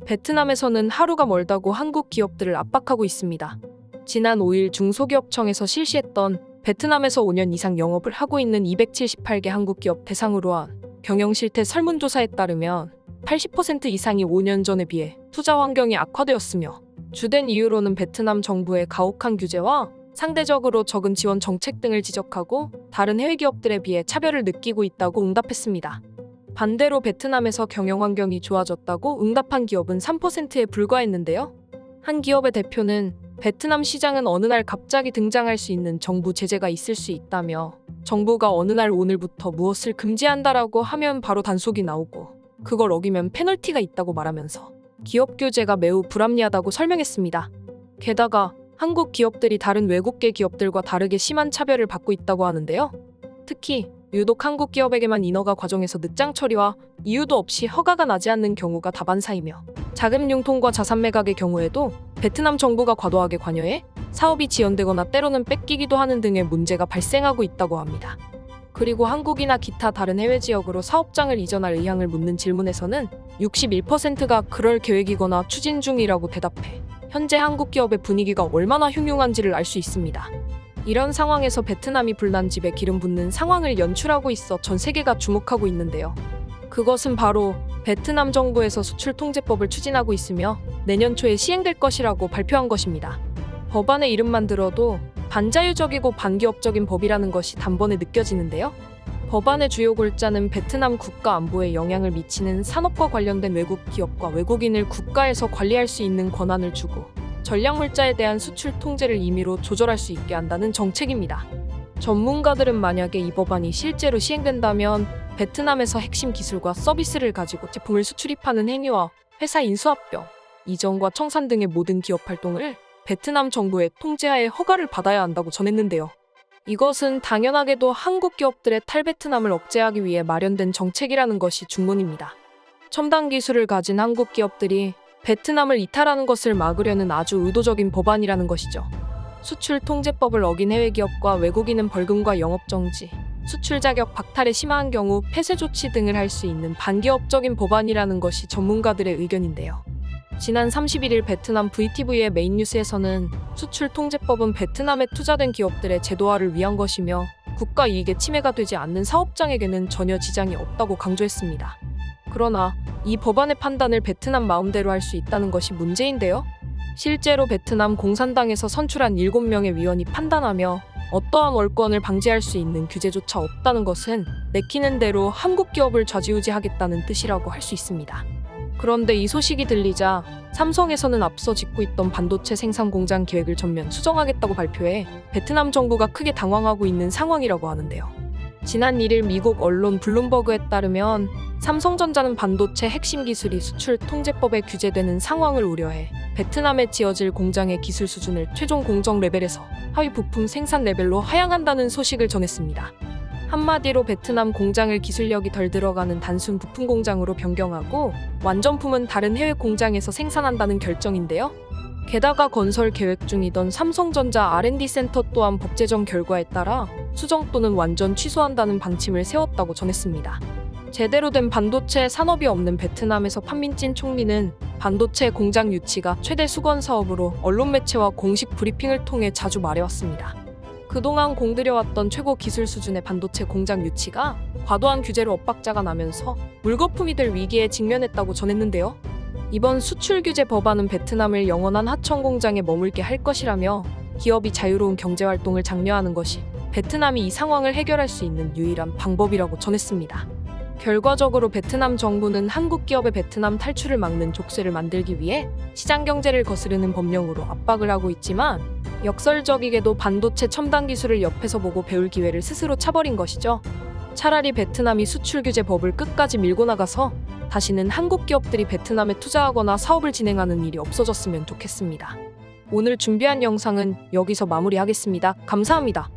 베트남에서는 하루가 멀다고 한국 기업들을 압박하고 있습니다. 지난 5일 중소기업청에서 실시했던 베트남에서 5년 이상 영업을 하고 있는 278개 한국 기업 대상으로 한 경영 실태 설문조사에 따르면 80% 이상이 5년 전에 비해 투자 환경이 악화되었으며 주된 이유로는 베트남 정부의 가혹한 규제와 상대적으로 적은 지원 정책 등을 지적하고 다른 해외 기업들에 비해 차별을 느끼고 있다고 응답했습니다. 반대로 베트남에서 경영 환경이 좋아졌다고 응답한 기업은 3%에 불과했는데요. 한 기업의 대표는 베트남 시장은 어느 날 갑자기 등장할 수 있는 정부 제재가 있을 수 있다며 정부가 어느 날 오늘부터 무엇을 금지한다라고 하면 바로 단속이 나오고 그걸 어기면 페널티가 있다고 말하면서 기업 규제가 매우 불합리하다고 설명했습니다. 게다가 한국 기업들이 다른 외국계 기업들과 다르게 심한 차별을 받고 있다고 하는데요. 특히 유독 한국 기업에게만 인허가 과정에서 늦장 처리와 이유도 없이 허가가 나지 않는 경우가 다반사이며 자금 융통과 자산 매각의 경우에도 베트남 정부가 과도하게 관여해 사업이 지연되거나 때로는 뺏기기도 하는 등의 문제가 발생하고 있다고 합니다. 그리고 한국이나 기타 다른 해외 지역으로 사업장을 이전할 의향을 묻는 질문에서는 61%가 그럴 계획이거나 추진 중이라고 대답해 현재 한국 기업의 분위기가 얼마나 흉흉한지를 알 수 있습니다. 이런 상황에서 베트남이 불난 집에 기름 붓는 상황을 연출하고 있어 전 세계가 주목하고 있는데요. 그것은 바로 베트남 정부에서 수출 통제법을 추진하고 있으며 내년 초에 시행될 것이라고 발표한 것입니다. 법안의 이름만 들어도 반자유적이고 반기업적인 법이라는 것이 단번에 느껴지는데요. 법안의 주요 골자는 베트남 국가 안보에 영향을 미치는 산업과 관련된 외국 기업과 외국인을 국가에서 관리할 수 있는 권한을 주고 전략물자에 대한 수출 통제를 임의로 조절할 수 있게 한다는 정책입니다. 전문가들은 만약에 이 법안이 실제로 시행된다면 베트남에서 핵심 기술과 서비스를 가지고 제품을 수출입하는 행위와 회사 인수합병, 이전과 청산 등의 모든 기업 활동을 베트남 정부의 통제하에 허가를 받아야 한다고 전했는데요. 이것은 당연하게도 한국 기업들의 탈베트남을 억제하기 위해 마련된 정책이라는 것이 중론입니다. 첨단 기술을 가진 한국 기업들이 베트남을 이탈하는 것을 막으려는 아주 의도적인 법안이라는 것이죠. 수출 통제법을 어긴 해외 기업과 외국인은 벌금과 영업정지, 수출 자격 박탈에 심한 경우 폐쇄 조치 등을 할 수 있는 반기업적인 법안이라는 것이 전문가들의 의견인데요. 지난 31일 베트남 VTV의 메인 뉴스에서는 수출 통제법은 베트남에 투자된 기업들의 제도화를 위한 것이며 국가 이익에 침해가 되지 않는 사업장에게는 전혀 지장이 없다고 강조했습니다. 그러나 이 법안의 판단을 베트남 마음대로 할 수 있다는 것이 문제인데요. 실제로 베트남 공산당에서 선출한 7명의 위원이 판단하며 어떠한 월권을 방지할 수 있는 규제조차 없다는 것은 내키는 대로 한국 기업을 좌지우지하겠다는 뜻이라고 할 수 있습니다. 그런데 이 소식이 들리자 삼성에서는 앞서 짓고 있던 반도체 생산 공장 계획을 전면 수정하겠다고 발표해 베트남 정부가 크게 당황하고 있는 상황이라고 하는데요. 지난 1일 미국 언론 블룸버그에 따르면 삼성전자는 반도체 핵심 기술이 수출 통제법에 규제되는 상황을 우려해 베트남에 지어질 공장의 기술 수준을 최종 공정 레벨에서 하위 부품 생산 레벨로 하향한다는 소식을 전했습니다. 한마디로 베트남 공장을 기술력이 덜 들어가는 단순 부품 공장으로 변경하고 완전품은 다른 해외 공장에서 생산한다는 결정인데요. 게다가 건설 계획 중이던 삼성전자 R&D 센터 또한 법 제정 결과에 따라 수정 또는 완전 취소한다는 방침을 세웠다고 전했습니다. 제대로 된 반도체 산업이 없는 베트남에서 판민진 총리는 반도체 공장 유치가 최대 수건 사업으로 언론 매체와 공식 브리핑을 통해 자주 말해왔습니다. 그동안 공들여왔던 최고 기술 수준의 반도체 공장 유치가 과도한 규제로 엇박자가 나면서 물거품이 될 위기에 직면했다고 전했는데요. 이번 수출 규제 법안은 베트남을 영원한 하청 공장에 머물게 할 것이라며 기업이 자유로운 경제활동을 장려하는 것이 베트남이 이 상황을 해결할 수 있는 유일한 방법이라고 전했습니다. 결과적으로 베트남 정부는 한국 기업의 베트남 탈출을 막는 족쇄를 만들기 위해 시장 경제를 거스르는 법령으로 압박을 하고 있지만 역설적이게도 반도체 첨단 기술을 옆에서 보고 배울 기회를 스스로 차버린 것이죠. 차라리 베트남이 수출 규제 법을 끝까지 밀고 나가서 다시는 한국 기업들이 베트남에 투자하거나 사업을 진행하는 일이 없어졌으면 좋겠습니다. 오늘 준비한 영상은 여기서 마무리하겠습니다. 감사합니다.